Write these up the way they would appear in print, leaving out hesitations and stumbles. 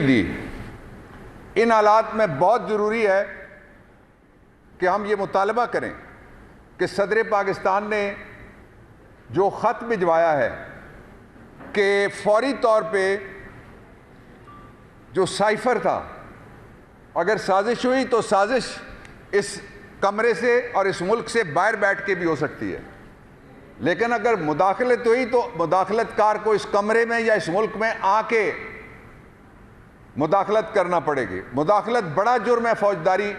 دی۔ ان حالات میں بہت ضروری ہے کہ ہم یہ مطالبہ کریں کہ صدر پاکستان نے جو خط بھجوایا ہے کہ فوری طور پہ جو سائفر تھا، اگر سازش ہوئی تو سازش اس کمرے سے اور اس ملک سے باہر بیٹھ کے بھی ہو سکتی ہے، لیکن اگر مداخلت ہوئی تو مداخلت کار کو اس کمرے میں یا اس ملک میں آ کے مداخلت کرنا پڑے گی۔ مداخلت بڑا جرم ہے فوجداری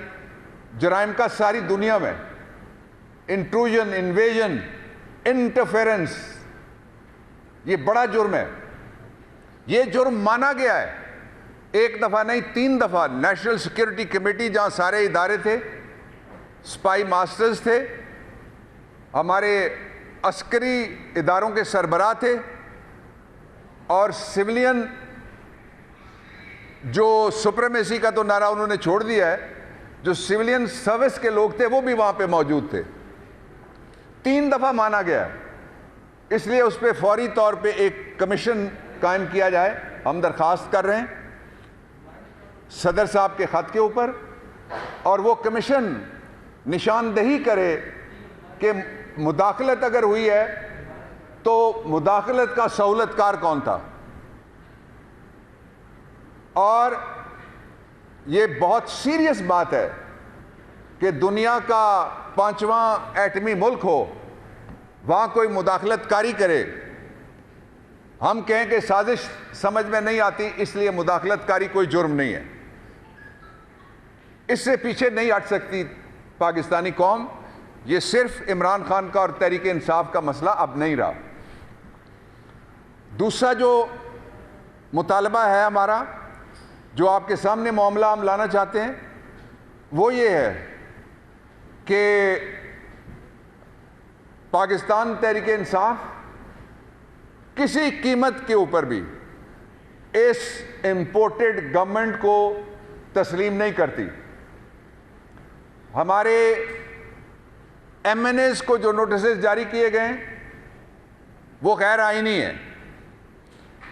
جرائم کا ساری دنیا میں، انٹروژن، انویژن، انٹرفیرنس، یہ بڑا جرم ہے۔ یہ جرم مانا گیا ہے، ایک دفعہ نہیں 3 دفعہ۔ نیشنل سیکیورٹی کمیٹی جہاں سارے ادارے تھے، سپائی ماسٹرز تھے، ہمارے عسکری اداروں کے سربراہ تھے، اور سولین جو سپریمیسی کا تو نعرہ انہوں نے چھوڑ دیا ہے، جو سولین سروس کے لوگ تھے وہ بھی وہاں پہ موجود تھے۔ 3 دفعہ مانا گیا ہے، اس لیے اس پہ فوری طور پہ ایک کمیشن قائم کیا جائے۔ ہم درخواست کر رہے ہیں صدر صاحب کے خط کے اوپر، اور وہ کمیشن نشاندہی کرے کہ مداخلت اگر ہوئی ہے تو مداخلت کا سہولت کار کون تھا۔ اور یہ بہت سیریس بات ہے کہ دنیا کا 5واں ایٹمی ملک ہو، وہاں کوئی مداخلت کاری کرے، ہم کہیں کہ سازش سمجھ میں نہیں آتی اس لیے مداخلت کاری کوئی جرم نہیں ہے۔ اس سے پیچھے نہیں ہٹ سکتی پاکستانی قوم۔ یہ صرف عمران خان کا اور تحریک انصاف کا مسئلہ اب نہیں رہا۔ دوسرا جو مطالبہ ہے ہمارا، جو آپ کے سامنے معاملہ ہم لانا چاہتے ہیں، وہ یہ ہے کہ پاکستان تحریک انصاف کسی قیمت کے اوپر بھی اس امپورٹڈ گورنمنٹ کو تسلیم نہیں کرتی۔ ہمارے ایم این ایز کو جو نوٹسز جاری کیے گئے ہیں وہ غیر آئینی ہیں،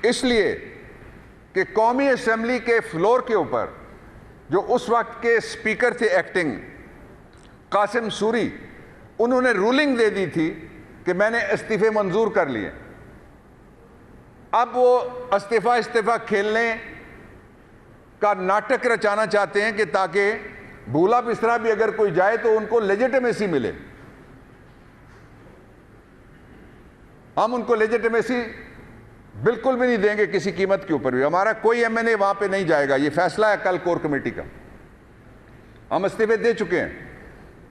اس لیے کہ قومی اسمبلی کے فلور کے اوپر جو اس وقت کے اسپیکر تھے ایکٹنگ قاسم سوری، انہوں نے رولنگ دے دی تھی کہ میں نے استعفے منظور کر لیے۔ اب وہ استعفیٰ کھیلنے کا ناٹک رچانا چاہتے ہیں کہ تاکہ بھولا بسترا بھی اگر کوئی جائے تو ان کو لیجیٹمیسی ملے۔ ہم ان کو لیجیٹمیسی بالکل بھی نہیں دیں گے کسی قیمت کے اوپر بھی۔ ہمارا کوئی ایم این اے وہاں پہ نہیں جائے گا، یہ فیصلہ ہے کل کور کمیٹی کا۔ ہم استعفے دے چکے ہیں،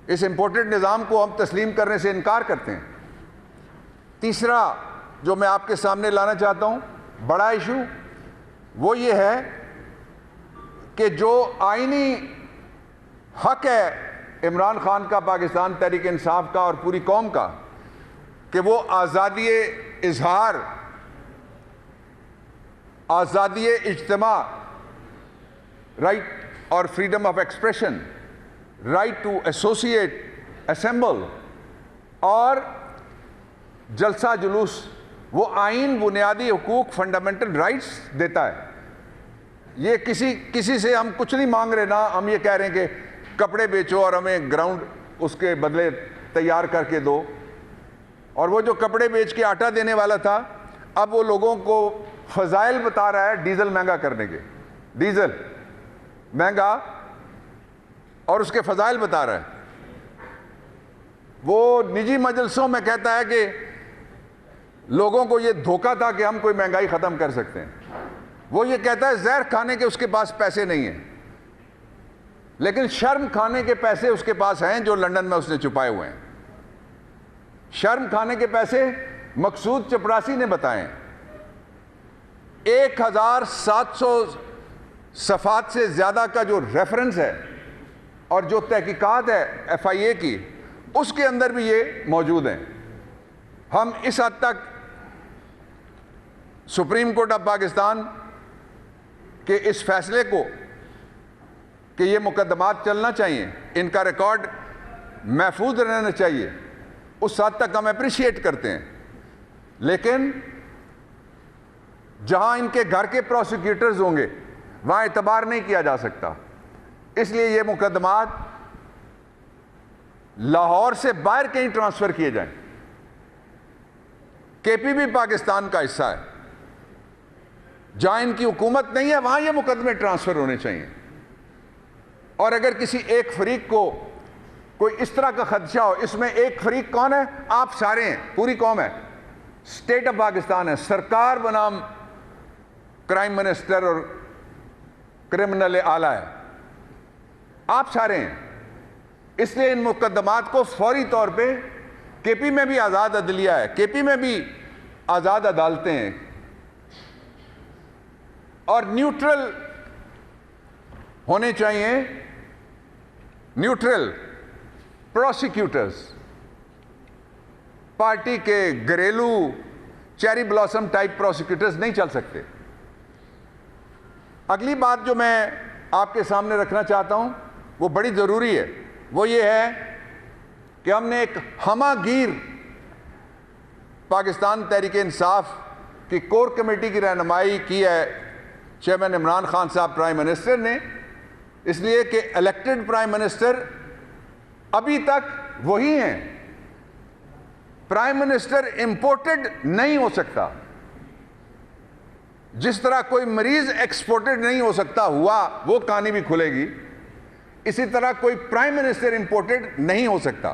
اس امپورٹڈ نظام کو ہم تسلیم کرنے سے انکار کرتے ہیں۔ تیسرا جو میں آپ کے سامنے لانا چاہتا ہوں بڑا ایشو، وہ یہ ہے کہ جو آئینی حق ہے عمران خان کا، پاکستان تحریک انصاف کا اور پوری قوم کا، کہ وہ آزادی اظہار، آزادی اجتماع، رائٹ اور freedom of expression, right to associate, assemble اور جلسہ جلوس، وہ آئین بنیادی حقوق فنڈامنٹل رائٹس دیتا ہے۔ یہ کسی سے ہم کچھ نہیں مانگ رہے، نہ ہم یہ کہہ رہے ہیں کہ کپڑے بیچو اور ہمیں گراؤنڈ اس کے بدلے تیار کر کے دو۔ اور وہ جو کپڑے بیچ کے آٹا دینے والا تھا، اب وہ لوگوں کو فضائل بتا رہا ہے ڈیزل مہنگا کرنے کے، ڈیزل مہنگا، اور اس کے فضائل بتا رہا ہے۔ وہ نجی مجلسوں میں کہتا ہے کہ لوگوں کو یہ دھوکہ تھا کہ ہم کوئی مہنگائی ختم کر سکتے ہیں۔ وہ یہ کہتا ہے زہر کھانے کے اس کے پاس پیسے نہیں ہیں، لیکن شرم کھانے کے پیسے اس کے پاس ہیں جو لندن میں اس نے چھپائے ہوئے ہیں۔ شرم کھانے کے پیسے مقصود چپراسی نے بتائے۔ 1700 صفحات سے زیادہ کا جو ریفرنس ہے اور جو تحقیقات ہے ایف آئی اے کی، اس کے اندر بھی یہ موجود ہیں۔ ہم اس حد تک سپریم کورٹ آف پاکستان کے اس فیصلے کو کہ یہ مقدمات چلنا چاہیے، ان کا ریکارڈ محفوظ رہنا چاہیے، اس حد تک ہم اپریشیٹ کرتے ہیں۔ لیکن جہاں ان کے گھر کے پروسیکیوٹرز ہوں گے وہاں اعتبار نہیں کیا جا سکتا. اس لیے یہ مقدمات لاہور سے باہر کہیں ٹرانسفر کیے جائیں. کے پی بھی پاکستان کا حصہ ہے, جہاں ان کی حکومت نہیں ہے وہاں یہ مقدمے ٹرانسفر ہونے چاہیے. اور اگر کسی ایک فریق کو کوئی اس طرح کا خدشہ ہو, اس میں ایک فریق کون ہے؟ آپ سارے ہیں, پوری قوم ہے, اسٹیٹ آف پاکستان ہے, سرکار بنام کرائم منسٹر اور کرمنل اعلی ہے, آپ سارے ہیں. اس لیے ان مقدمات کو فوری طور پہ, کے پی میں بھی آزاد عدلیہ ہے, کے پی میں بھی آزاد عدالتیں ہیں, اور نیوٹرل ہونے چاہیے, نیوٹرل پروسیکیوٹرز. پارٹی کے گھریلو چیری بلاسم ٹائپ پروسیکیوٹرز نہیں چل سکتے. اگلی بات جو میں آپ کے سامنے رکھنا چاہتا ہوں وہ بڑی ضروری ہے, وہ یہ ہے کہ ہم نے ایک ہمہ گیر پاکستان تحریک انصاف کی کور کمیٹی کی رہنمائی کی ہے چیئرمین عمران خان صاحب پرائم منسٹر نے, اس لیے کہ الیکٹڈ پرائم منسٹر ابھی تک وہی ہیں. پرائم منسٹر امپورٹڈ نہیں ہو سکتا. جس طرح کوئی مریض ایکسپورٹڈ نہیں ہو سکتا ہوا, وہ کہانی بھی کھلے گی, اسی طرح کوئی پرائم منسٹر امپورٹڈ نہیں ہو سکتا.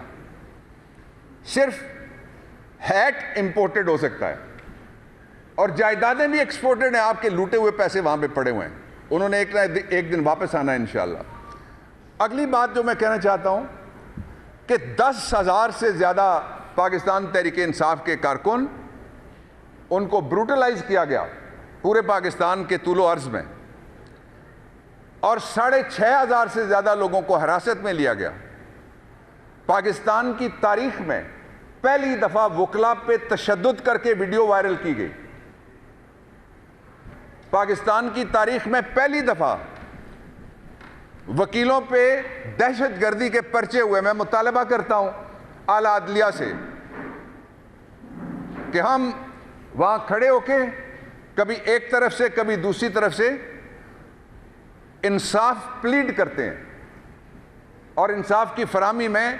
صرف ہیٹ امپورٹڈ ہو سکتا ہے, اور جائیدادیں بھی ایکسپورٹڈ ہیں. آپ کے لوٹے ہوئے پیسے وہاں پہ پڑے ہوئے ہیں, انہوں نے ایک دن واپس آنا ہے انشاءاللہ. اگلی بات جو میں کہنا چاہتا ہوں کہ 10,000 سے زیادہ پاکستان تحریک انصاف کے کارکن, ان کو بروٹلائز کیا گیا پورے پاکستان کے طول و عرض میں, اور 6,500 سے زیادہ لوگوں کو حراست میں لیا گیا. پاکستان کی تاریخ میں پہلی دفعہ وکلا پہ تشدد کر کے ویڈیو وائرل کی گئی. پاکستان کی تاریخ میں پہلی دفعہ وکیلوں پہ دہشت گردی کے پرچے ہوئے. میں مطالبہ کرتا ہوں اعلیٰ عدلیہ سے کہ ہم وہاں کھڑے ہو کے کبھی ایک طرف سے کبھی دوسری طرف سے انصاف پلیڈ کرتے ہیں, اور انصاف کی فراہمی میں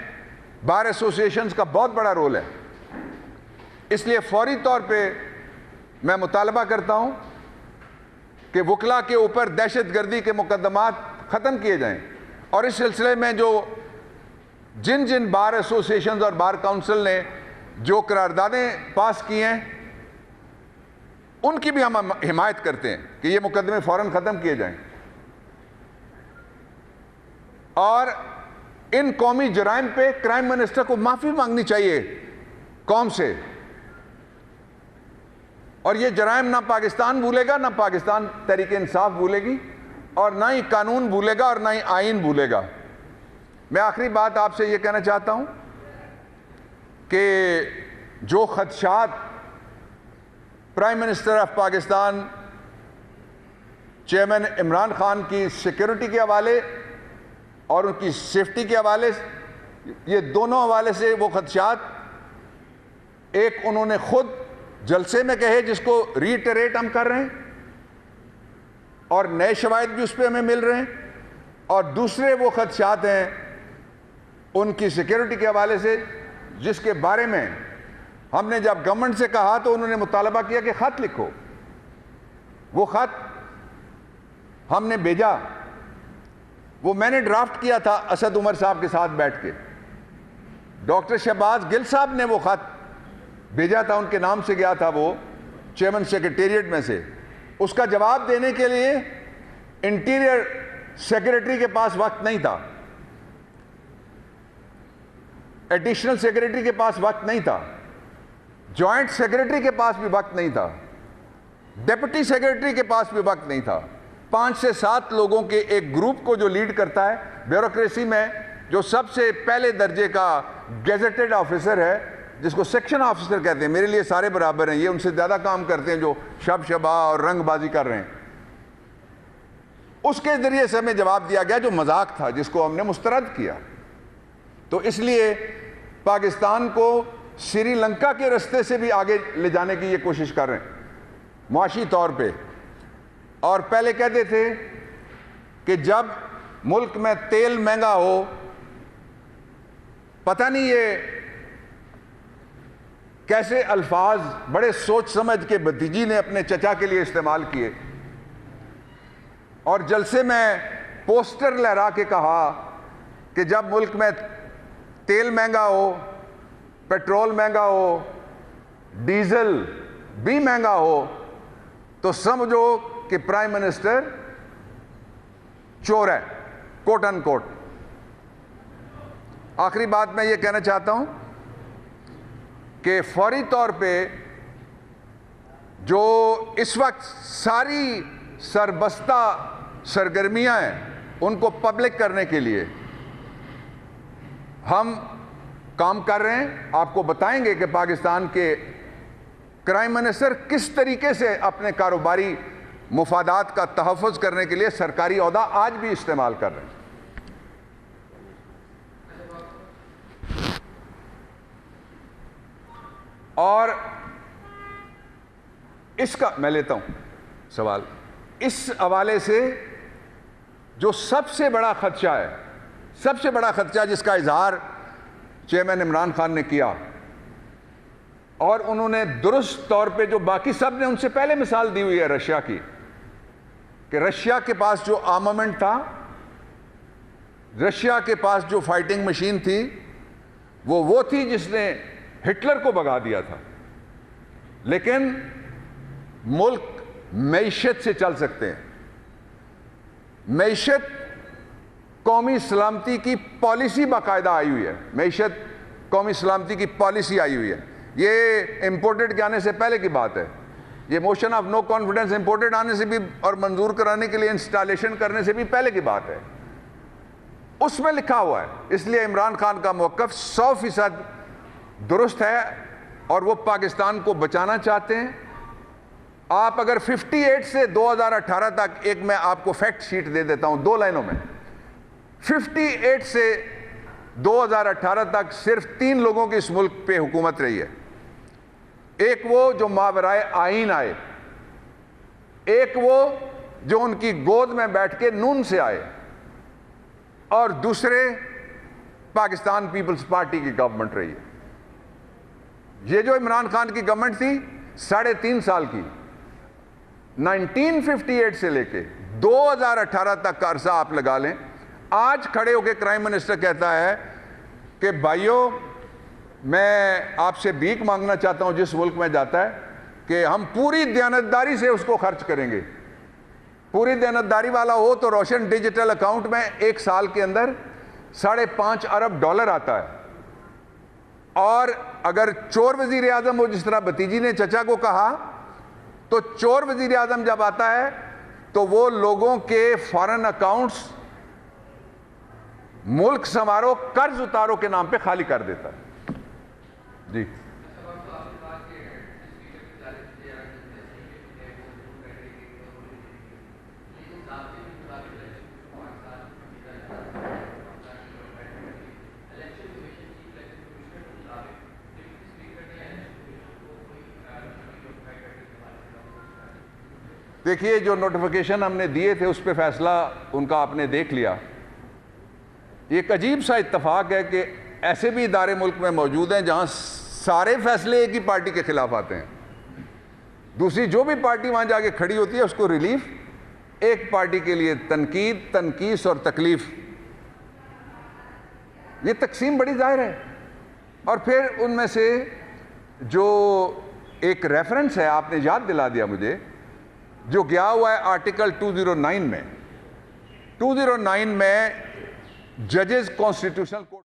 بار ایسوسیشنز کا بہت بڑا رول ہے. اس لیے فوری طور پہ میں مطالبہ کرتا ہوں کہ وکلا کے اوپر دہشت گردی کے مقدمات ختم کیے جائیں, اور اس سلسلے میں جن بار ایسوسیشنز اور بار کاؤنسل نے جو قراردادیں پاس کی ہیں ان کی بھی ہم حمایت کرتے ہیں کہ یہ مقدمے فوراً ختم کیے جائیں, اور ان قومی جرائم پہ کرائم منسٹر کو معافی مانگنی چاہیے قوم سے. اور یہ جرائم نہ پاکستان بھولے گا, نہ پاکستان تحریک انصاف بھولے گی, اور نہ ہی قانون بھولے گا, اور نہ ہی آئین بھولے گا. میں آخری بات آپ سے یہ کہنا چاہتا ہوں کہ جو خدشات prime minister of Pakistan chairman Imran Khan کی سیکیورٹی کے حوالے اور ان کی سیفٹی کے حوالے, یہ دونوں حوالے سے وہ خدشات, ایک انہوں نے خود جلسے میں کہے جس کو ریٹریٹ ہم کر رہے ہیں, اور نئے شواہد بھی اس پہ ہمیں مل رہے ہیں, اور دوسرے وہ خدشات ہیں ان کی سیکیورٹی کے حوالے سے جس کے بارے میں ہم نے جب گورنمنٹ سے کہا تو انہوں نے مطالبہ کیا کہ خط لکھو. وہ خط ہم نے بھیجا, وہ میں نے ڈرافٹ کیا تھا اسد عمر صاحب کے ساتھ بیٹھ کے. ڈاکٹر شہباز گل صاحب نے وہ خط بھیجا تھا, ان کے نام سے گیا تھا وہ چیئرمین سیکریٹریٹ میں سے. اس کا جواب دینے کے لیے انٹیریئر سیکریٹری کے پاس وقت نہیں تھا, ایڈیشنل سیکریٹری کے پاس وقت نہیں تھا, جوائنٹ سیکریٹری کے پاس بھی وقت نہیں تھا, ڈپٹی سیکریٹری کے پاس بھی وقت نہیں تھا. 5 سے 7 لوگوں کے ایک گروپ کو جو لیڈ کرتا ہے بیوروکریسی میں, جو سب سے پہلے درجے کا گیزٹڈ آفیسر ہے, جس کو سیکشن آفیسر کہتے ہیں, میرے لیے سارے برابر ہیں, یہ ان سے زیادہ کام کرتے ہیں جو شبہ اور رنگ بازی کر رہے ہیں. اس کے ذریعے سے ہمیں جواب دیا گیا جو مذاق تھا, جس کو ہم نے مسترد کیا. تو اس لیے پاکستان کو سری لنکا کے رستے سے بھی آگے لے جانے کی یہ کوشش کر رہے ہیں معاشی طور پہ. اور پہلے کہتے تھے کہ جب ملک میں تیل مہنگا ہو، پتہ نہیں یہ کیسے الفاظ بڑے سوچ سمجھ کے بھتیجی نے اپنے چچا کے لیے استعمال کیے، اور جلسے میں پوسٹر لہرا کے کہا کہ جب ملک میں تیل مہنگا ہو، پیٹرول مہنگا ہو، ڈیزل بھی مہنگا ہو، تو سمجھو کہ پرائم منسٹر چور ہے، کوٹ ان کوٹ۔ آخری بات میں یہ کہنا چاہتا ہوں کہ فوری طور پہ جو اس وقت ساری سربستہ سرگرمیاں ہیں ان کو پبلک کرنے کے لیے ہم کام کر رہے ہیں۔ آپ کو بتائیں گے کہ پاکستان کے کرائم منسٹر کس طریقے سے اپنے کاروباری مفادات کا تحفظ کرنے کے لیے سرکاری عہدہ آج بھی استعمال کر رہے ہیں۔ اور اس کا میں لیتا ہوں سوال، اس حوالے سے جو سب سے بڑا خدشہ ہے، سب سے بڑا خدشہ جس کا اظہار چیئرمین عمران خان نے کیا، اور انہوں نے درست طور پہ جو باقی سب نے ان سے پہلے مثال دی ہوئی ہے رشیا کی، کہ رشیا کے پاس جو آرمامنٹ تھا، رشیا کے پاس جو فائٹنگ مشین تھی، وہ تھی جس نے ہٹلر کو بھگا دیا تھا۔ لیکن ملک معیشت سے چل سکتے ہیں۔ معیشت قومی سلامتی کی پالیسی باقاعدہ آئی ہوئی ہے، معیشت قومی سلامتی کی پالیسی آئی ہوئی ہے۔ یہ امپورٹڈ کے آنے سے پہلے کی بات ہے، یہ motion of no confidence imported آنے سے بھی اور منظور کرانے کے لیے انسٹالیشن کرنے سے بھی پہلے کی بات ہے، اس میں لکھا ہوا ہے۔ اس لیے عمران خان کا موقف 100% درست ہے اور وہ پاکستان کو بچانا چاہتے ہیں۔ آپ اگر 58 سے 2018 تک، ایک میں آپ کو فیکٹ شیٹ دے دیتا ہوں 2 لائنوں میں، 58 سے 2018 تک صرف 3 لوگوں کی اس ملک پہ حکومت رہی ہے۔ ایک وہ جو ماورائے آئین آئے، ایک وہ جو ان کی گود میں بیٹھ کے نون سے آئے، اور دوسرے پاکستان پیپلز پارٹی کی گورنمنٹ رہی ہے۔ یہ جو عمران خان کی گورنمنٹ تھی 3.5 سال کی، 1958 سے لے کے 2018 تک کا عرصہ آپ لگا لیں۔ آج کھڑے ہو کے کرائم منسٹر کہتا ہے کہ بھائیوں میں آپ سے بھیک مانگنا چاہتا ہوں، جس ملک میں جاتا ہے، کہ ہم پوری دیانتداری سے اس کو خرچ کریں گے۔ پوری دیانتداری والا ہو تو روشن ڈیجیٹل اکاؤنٹ میں 1 سال کے اندر $5.5 ارب آتا ہے، اور اگر چور وزیر اعظم ہو جس طرح بھتیجی نے چچا کو کہا، تو چور وزیر اعظم جب آتا ہے تو وہ لوگوں کے فارن اکاؤنٹس ملک سنوارو قرض اتارو کے نام پہ خالی کر دیتا ہے۔ جی دیکھیے، جو نوٹیفیکیشن ہم نے دیے تھے اس پہ فیصلہ ان کا آپ نے دیکھ لیا۔ ایک عجیب سا اتفاق ہے کہ ایسے بھی ادارے ملک میں موجود ہیں جہاں سارے فیصلے ایک ہی پارٹی کے خلاف آتے ہیں، دوسری جو بھی پارٹی وہاں جا کے کھڑی ہوتی ہے اس کو ریلیف، ایک پارٹی کے لیے تنقید، تنقیص اور تکلیف۔ یہ تقسیم بڑی ظاہر ہے۔ اور پھر ان میں سے جو ایک ریفرنس ہے، آپ نے یاد دلا دیا مجھے، جو گیا ہوا ہے آرٹیکل 209 میں 209 میں ججز کانسٹیٹیوشنل کورٹ